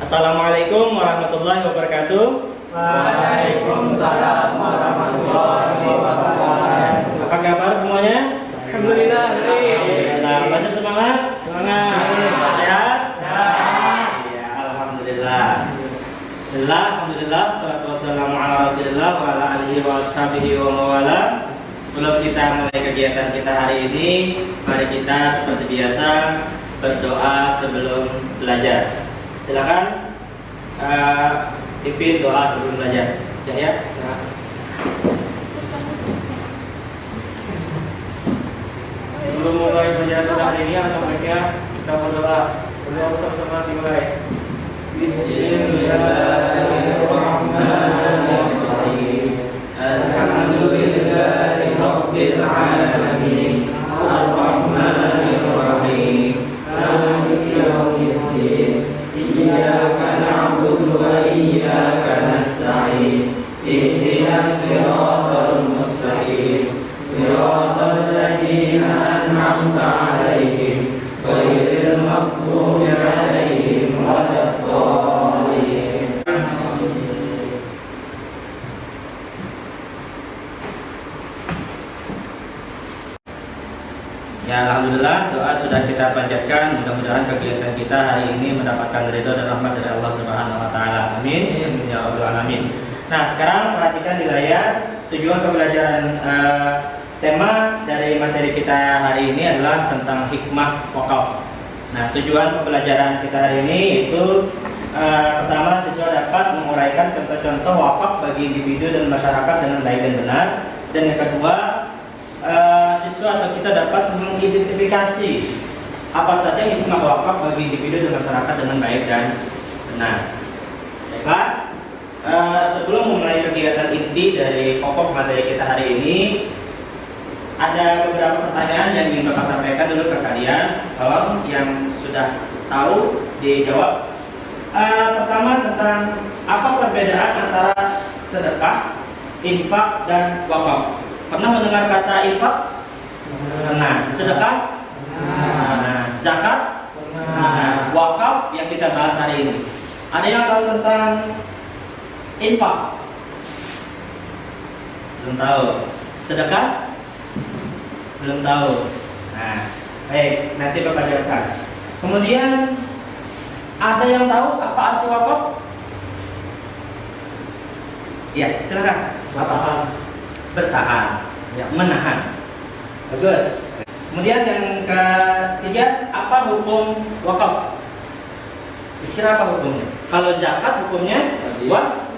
Assalamualaikum warahmatullahi wabarakatuh. Waalaikumsalam warahmatullahi wabarakatuh. Apa kabar semuanya? Alhamdulillah. Alhamdulillah. Masih semangat? Semangat. Sehat? Sehat. Ya, alhamdulillah. Bismillah, alhamdulillah, salatu wassalamu ala rasulillah wa ala alihi wa ashabihi wa mawala. Sebelum kita mulai kegiatan kita hari ini, mari kita seperti biasa berdoa sebelum belajar. Silakan pimpin doa sebelum belajar. Ya. Sebelum mulai belajar pada hari ini, atau mereka kita berdoa. Berdoa bersama-sama dimulai. Bismillahirrahmanirrahim. Alhamdulillahi rabbil alamin. Ar-Rahmanir Rahim. Maliki yaumiddin. Iyyaka na'budu wa iyyaka nasta'in. Ihdinas siratal mustaqim. Siratal ladzina an'amta 'alaihim ghairil maghdubi 'alaihim waladdallin. Ya, alhamdulillah, doa sudah kita panjatkan. Mudah-mudahan kegiatan kita hari ini mendapatkan ridho dan rahmat dari Allah Subhanahu wa taala. Amin. Ya rabbal alamin. Nah, sekarang perhatikan di layar tujuan pembelajaran tema dari materi kita hari ini adalah tentang hikmah wakaf. Nah, tujuan pembelajaran kita hari ini yaitu pertama, siswa dapat menguraikan contoh-contoh wakaf bagi individu dan masyarakat dengan baik dan benar. Dan yang kedua, siswa atau kita dapat mengidentifikasi apa saja hikmah wakaf bagi individu dan masyarakat dengan baik dan benar. Baiklah, sebelum memulai kegiatan inti dari pokok materi kita hari ini, ada beberapa pertanyaan yang ingin Bapak sampaikan dulu ke kalian. Tolong yang sudah tahu dijawab. Pertama, tentang apa perbedaan antara sedekah, infak, dan wakaf. Pernah mendengar kata infak? Nah, sedekah? Nah, zakat? Nah, wakaf yang kita bahas hari ini. Ada yang tahu tentang infak? Belum tahu. Sedekah? Belum tahu. Nah, baik, nanti Bapak jawabkan. Kemudian ada yang tahu apa arti wakaf? Ya, silakan. Bapak. Bertahan, ya, menahan. Bagus. Kemudian yang ketiga, apa hukum wakaf? Kira apa hukumnya? Kalau zakat hukumnya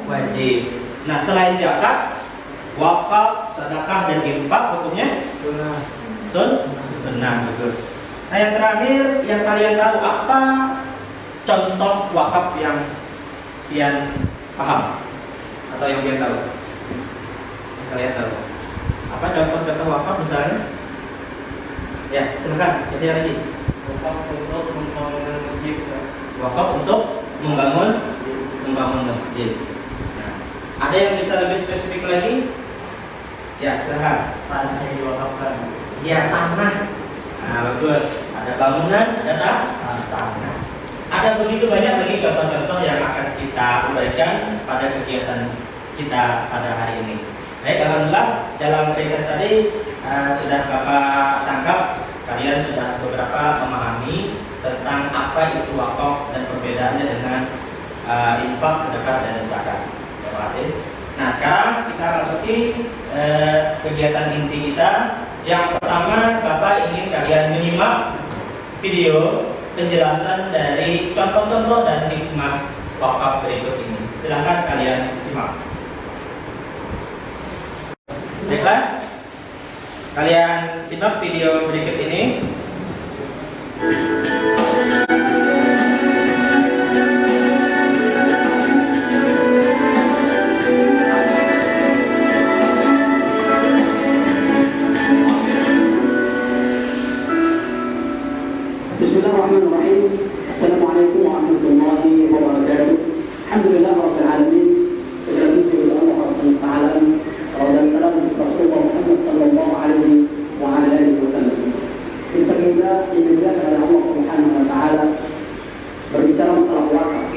wajib. Nah, selain zakat, wakaf, sedekah, dan infak hukumnya sunnah. Bagus. Nah, yang terakhir yang kalian tahu, apa contoh wakaf yang kalian paham atau yang kalian tahu? Kalian tahu apa contoh-contoh wakaf misalnya? Ya, silakan. Jadi lagi. Wakaf untuk membangun masjid. Wakaf untuk membangun masjid. Nah, ada yang bisa lebih spesifik lagi? Ya, silakan. Tanah yang diwakafkan. Ya, tanah. Nah, bagus. Ada bangunan, ada tanah. Ada begitu banyak lagi contoh-contoh yang akan kita uraikan pada kegiatan kita pada hari ini. Baik, alhamdulillah dalam ringkas tadi sudah Bapak tangkap, kalian sudah beberapa memahami tentang apa itu wakaf dan perbedaannya dengan infak, sedekah, dan zakat. Terima kasih. Nah, sekarang kita masuki kegiatan inti kita. Yang pertama, Bapak ingin kalian menyimak video penjelasan dari contoh-contoh dan hikmah wakaf berikut ini. Silahkan kalian simak. Baiklah, kalian simak video berikut ini. Bismillahirrahmanirrahim. Assalamualaikum warahmatullahi wabarakatuh. Alhamdulillah rabbil alamin. Segala puji bagi Allah Subhanahu wa taala. Dan salam untuk Rasulullah Muhammad sallallahu alaihi wa ala alihi wasallam. Insyaallah ini adalah Allah Subhanahu wa taala berbicara masalah wakaf.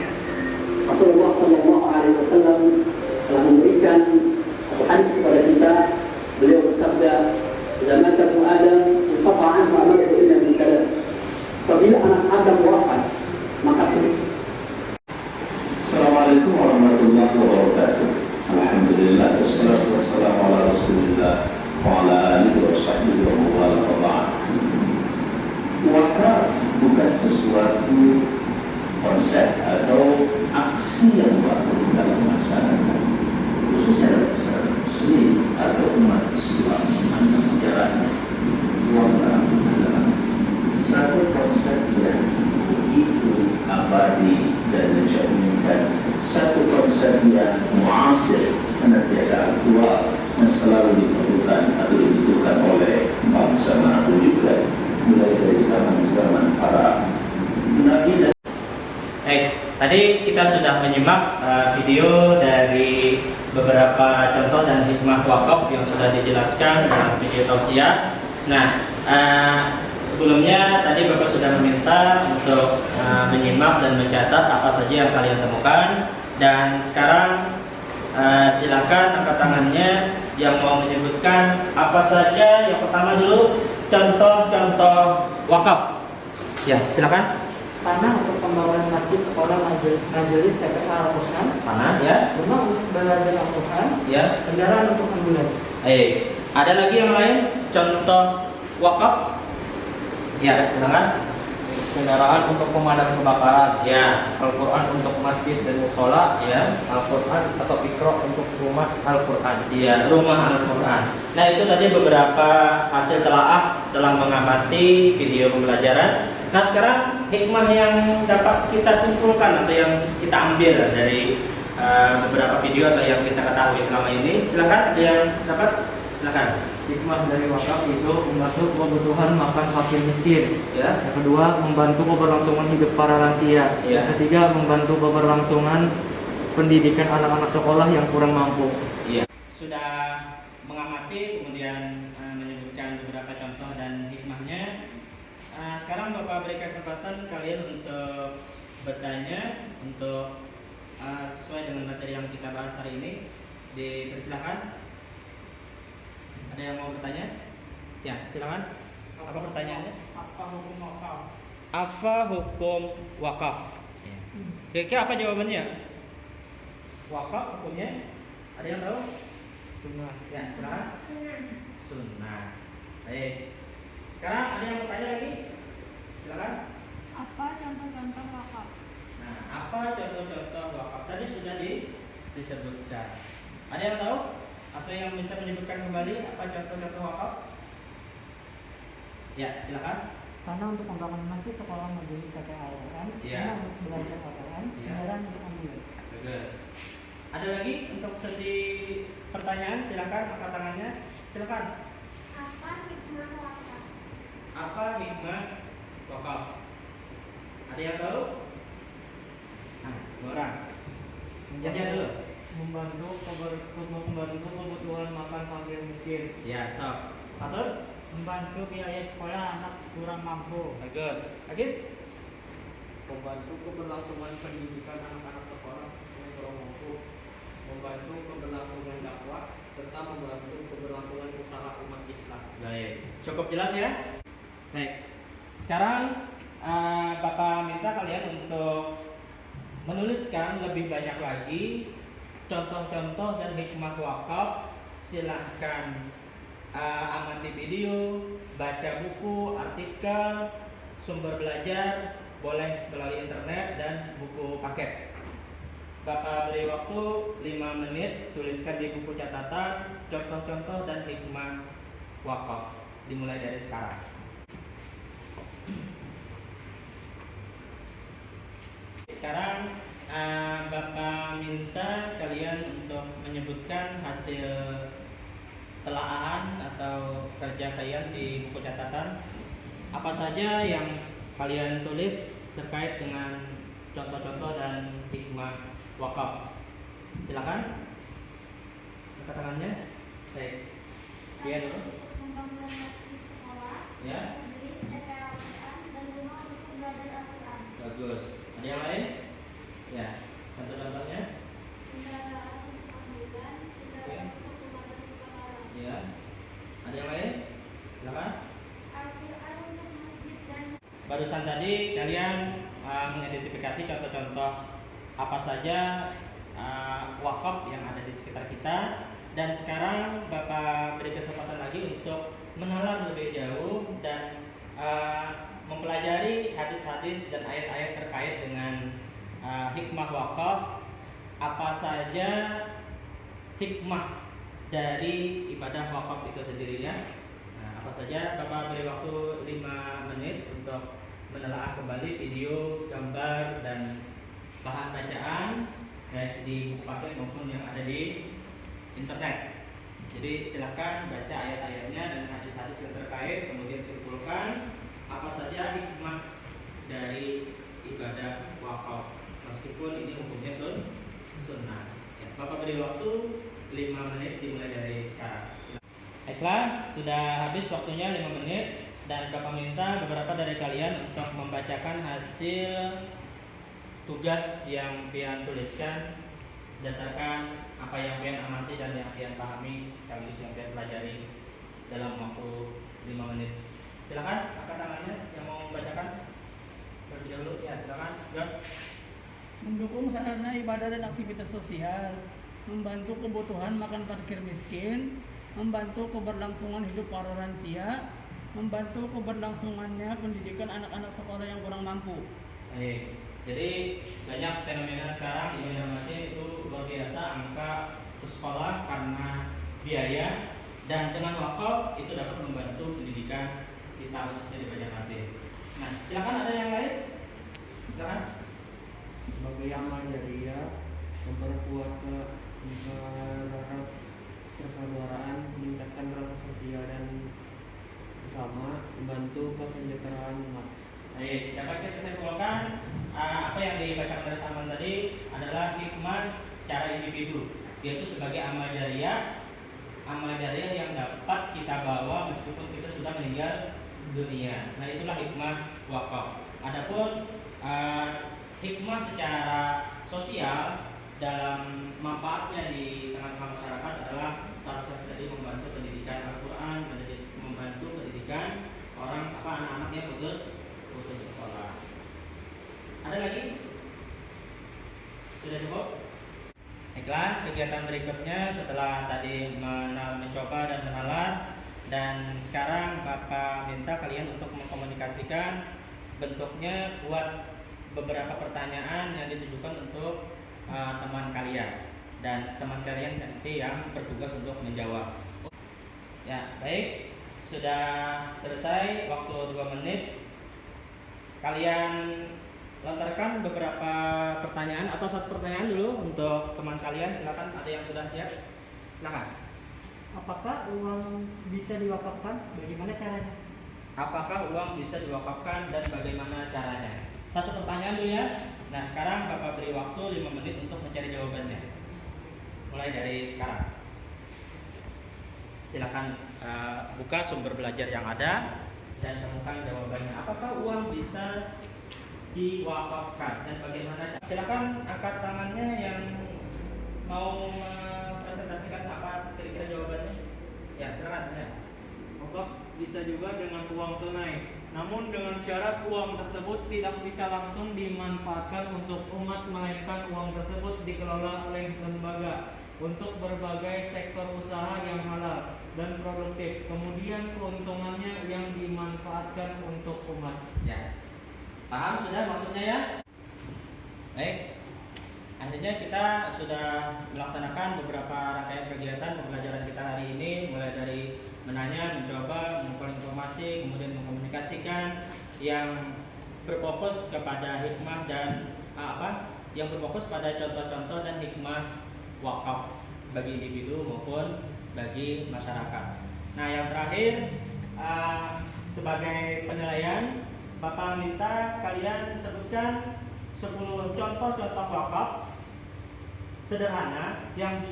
إذا مات ابن آدم انقطع عنه عمله إلا من ثلاث. Apabila anak Adam wafat, maka Assalamualaikum warahmatullahi wabarakatuh. Alhamdulillah wassalatu wassalamu ala Rasulillah wa ala alihi wa sahbihi wa mawala wa ba'd. Wakaf bukan sesuatu konsep atau aksi yang baru dalam masyarakat, khususnya dalam masyarakat Muslim atau umat Islam sepanjang sejarahnya. Wakaf adalah satu konsep yang begitu abadi dan mencerminkan satu konsep yang muasir, senantiasa aktual dan selalu diperlukan atau dibutuhkan oleh bangsa manapun juga, mulai dari zaman para nabi dan tadi kita sudah menyimak video dari beberapa contoh dan hikmah wakaf yang sudah dijelaskan dalam video tausiah. Nah, sebelumnya tadi Bapak sudah meminta untuk menyimak dan mencatat apa saja yang kalian temukan, dan sekarang silakan angkat tangannya yang mau menyebutkan apa saja. Yang pertama dulu, contoh-contoh wakaf. Ya, silakan. Tanah untuk pembangunan masjid, sekolah, majelis, TPA, Al-Quran. Tanah, ya. Rumah untuk belajar Al-Quran. Ya. Kendaraan untuk ambulan. Ada lagi yang lain contoh wakaf? Ya, silakan. Kendaraan untuk pemadam kebakaran. Ya. Al-Quran untuk masjid dan musola. Ya. Al-Quran atau Iqra untuk rumah Al-Quran. Iya, rumah Al-Quran. Nah, itu tadi beberapa hasil telaah setelah mengamati video pembelajaran. Nah, sekarang hikmah yang dapat kita simpulkan atau yang kita ambil dari beberapa video atau yang kita ketahui selama ini. Silakan, ada yang dapat? Silakan. Hikmah dari wakaf itu membantu kebutuhan makan fakir miskin. Ya. Yang kedua, membantu keberlangsungan hidup para lansia. Ya. Yang ketiga, membantu keberlangsungan pendidikan anak-anak sekolah yang kurang mampu. Iya. Sudah mengamati, kemudian menyebutkan beberapa contoh dan hikmahnya. Sekarang Bapak beri kesempatan kalian untuk bertanya untuk sesuai dengan materi yang kita bahas hari ini. Dipersilakan. Ada yang mau bertanya? Ya, silakan. Apa pertanyaannya? Apa hukum wakaf? Apa hukum wakaf? Kira-kira apa jawabannya? Wakaf hukumnya? Ada yang tahu? Sunnah. Ya, silakan. Sunnah. Baik. Sekarang ada yang bertanya lagi? Silakan. Apa contoh-contoh wakaf? Nah, apa contoh-contoh wakaf? Tadi sudah disebutkan. Ada yang tahu? Atau yang bisa menyebutkan kembali apa contoh-contoh wakaf? Ya, silakan. Tanah untuk pembangunan masjid, sekolah, majelis, TPA, Al-Quran. Ya. Rumah untuk belajar Al-Quran. Ya. Kendaraan untuk ambulan. Bagus. Ada lagi untuk sesi pertanyaan? Silakan angkat tangannya. Silakan. Apa hikmah wakaf? Apa hikmah wakaf? Ada yang tahu? Nah, dua orang. Jadinya dulu. Membantu kebutuhan makan fakir miskin. Ya, stop. Atur. Membantu biaya sekolah anak kurang mampu. Bagus. Agis. Membantu keberlangsungan pendidikan anak-anak sekolah yang kurang mampu. Membantu keberlangsungan dakwah serta membantu keberlangsungan usaha umat Islam. Baik. Cukup jelas ya? Baik. Sekarang Bapak minta kalian untuk menuliskan lebih banyak lagi contoh-contoh dan hikmah wakaf. Silahkan amati video, baca buku, artikel, sumber belajar, boleh melalui internet dan buku paket. Bapak beri waktu 5 menit, tuliskan di buku catatan contoh-contoh dan hikmah wakaf. Dimulai dari sekarang. Sekarang Bapak minta kalian untuk menyebutkan hasil telaahan atau kerja kalian di buku catatan. Apa saja yang kalian tulis terkait dengan contoh-contoh dan hikmah wakaf. Silakan. Angkat tangannya. Baik. Dia dulu. Membangun masjid, sekolah, Ya. majelis, TPA, Al-Quran, dan rumah untuk belajar Al-Quran. Bagus. Ada yang lain? Ya. Contoh-contohnya? Kendaraan untuk ambulan, kendaraan untuk pemadam kebakaran. Ya. Ada yang lain? barusan tadi kalian mengidentifikasi contoh-contoh apa saja wakaf yang ada di sekitar kita, dan sekarang Bapak beri kesempatan lagi untuk menalar lebih jauh dan mempelajari hadis-hadis dan ayat-ayat terkait dengan hikmah wakaf. Apa saja hikmah dari ibadah wakaf itu sendiri ya. Nah, apa saja, Bapak beri waktu 5 menit untuk menelaah kembali video, gambar, dan bahan bacaan baik di buku paket maupun yang ada di internet. Jadi silakan baca ayat-ayatnya dan hadis-hadis yang terkait, kemudian simpulkan apa saja hikmah dari ibadah wakaf, meskipun ini hukumnya sunnah. Ya, Bapak beri waktu 5 menit dimulai dari sekarang. Baiklah, sudah habis waktunya 5 menit, dan Bapak minta beberapa dari kalian untuk membacakan hasil tugas yang pian tuliskan berdasarkan apa yang pian amati dan yang pian pahami sekaligus yang pian pelajari dalam waktu 5 menit. Silakan angkat tangannya yang mau membacakan terlebih dahulu. Ya, silakan. Mendukung sarana ibadah dan aktivitas sosial, membantu kebutuhan makan parkir miskin, membantu keberlangsungan hidup para lansia, membantu keberlangsungannya pendidikan anak-anak sekolah yang kurang mampu. Baik. Jadi banyak fenomena sekarang di Banjarmasin itu luar biasa, angka ke sekolah karena biaya, dan dengan wakaf itu dapat membantu pendidikan kita khususnya di Banjarmasin. Nah, silakan ada yang lain. Silakan. Sebagai amal jariah, memperkuat persaudaraan, meningkatkan rasa sosial dan bersama, membantu kesejahteraan umat. Baik, dapat kita simpulkan apa yang dibacakan oleh Salman tadi adalah hikmah secara individu, yaitu sebagai amal jariah yang dapat kita bawa meskipun kita sudah meninggal dunia. Nah, itulah hikmah wakaf. Adapun hikmah secara sosial dalam manfaatnya di tengah-tengah masyarakat adalah salah satu dari membantu pendidikan Al-Quran, membantu pendidikan anak-anak yang putus sekolah. Ada lagi? Sudah cukup? Baiklah, kegiatan berikutnya setelah tadi mencoba dan menalar, dan sekarang Bapak minta kalian untuk mengkomunikasikan bentuknya buat beberapa pertanyaan yang ditujukan untuk teman kalian, dan teman kalian nanti yang bertugas untuk menjawab. Ya, baik, sudah selesai waktu 2 menit. Kalian lontarkan beberapa pertanyaan atau satu pertanyaan dulu untuk teman kalian. Silakan, ada yang sudah siap? Silakan. Apakah uang bisa diwakafkan? Bagaimana caranya? Apakah uang bisa diwakafkan dan bagaimana caranya? Satu pertanyaan dulu ya. Nah, sekarang Bapak beri waktu 5 menit untuk mencari jawabannya. Mulai dari sekarang. Silakan buka sumber belajar yang ada dan temukan jawabannya. Apakah uang bisa diwakafkan dan bagaimana? Silakan angkat tangannya yang mau presentasikan apa kira-kira jawabannya. Ya, silakan ya. Wakaf bisa juga dengan uang tunai, namun dengan syarat uang tersebut tidak bisa langsung dimanfaatkan untuk umat, melainkan uang tersebut dikelola oleh lembaga untuk berbagai sektor usaha yang halal dan produktif, kemudian keuntungannya yang dimanfaatkan untuk umat. Ya, paham sudah maksudnya ya? Baik, akhirnya kita sudah melaksanakan beberapa rangkaian kegiatan pembelajaran kita hari ini, mulai dari menanya, mencoba, mengumpulkan informasi, kemudian mengkomunikasikan yang berfokus kepada hikmah dan yang berfokus pada contoh-contoh dan hikmah wakaf bagi individu maupun bagi masyarakat. Nah, yang terakhir sebagai penilaian, Bapak minta kalian sebutkan 10 contoh-contoh wakaf sederhana yang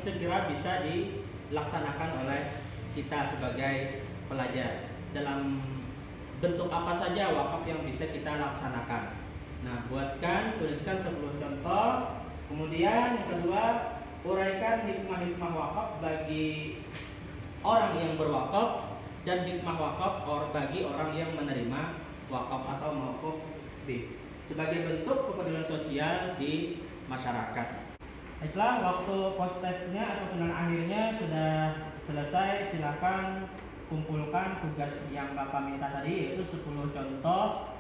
segera bisa dilaksanakan oleh kita sebagai pelajar. Dalam bentuk apa saja wakaf yang bisa kita laksanakan. Nah, tuliskan 10 contoh. Kemudian yang kedua, uraikan hikmah-hikmah wakaf bagi orang yang berwakaf dan hikmah wakaf bagi orang yang menerima wakaf atau mauquf bih sebagai bentuk kepedulian sosial di masyarakat. Baiklah, waktu post testnya atau penilaian akhirnya sudah selesai. Silakan kumpulkan tugas yang Bapak minta tadi, yaitu 10 contoh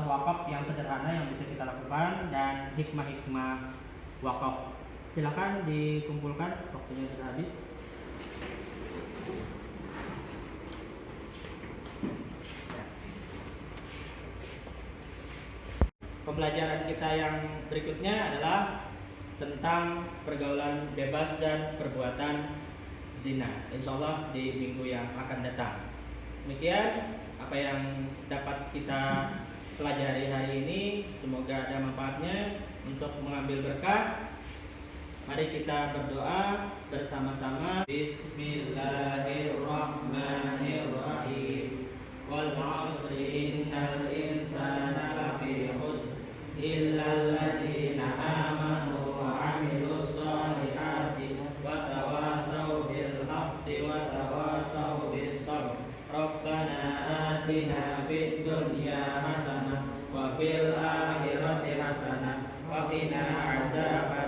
wakaf yang sederhana yang bisa kita lakukan dan hikmah-hikmah wakaf. Silakan dikumpulkan, waktunya sudah habis. Pembelajaran kita yang berikutnya adalah tentang pergaulan bebas dan perbuatan zina. Insya Allah di minggu yang akan datang. Demikian apa yang dapat kita pelajari hari ini. Semoga ada manfaatnya untuk mengambil berkah. Mari kita berdoa bersama-sama. Bismillahirrahmanirrahim. Wal 'ashri innal insana lafi khusr illal ladzina amanu wa 'amilus shalihati wa tawasaw bil haqqi wa tawasaw bis sabr. Rabbana atina fid dunya hasanah wa fil akhirati hasanah wa qina adzaban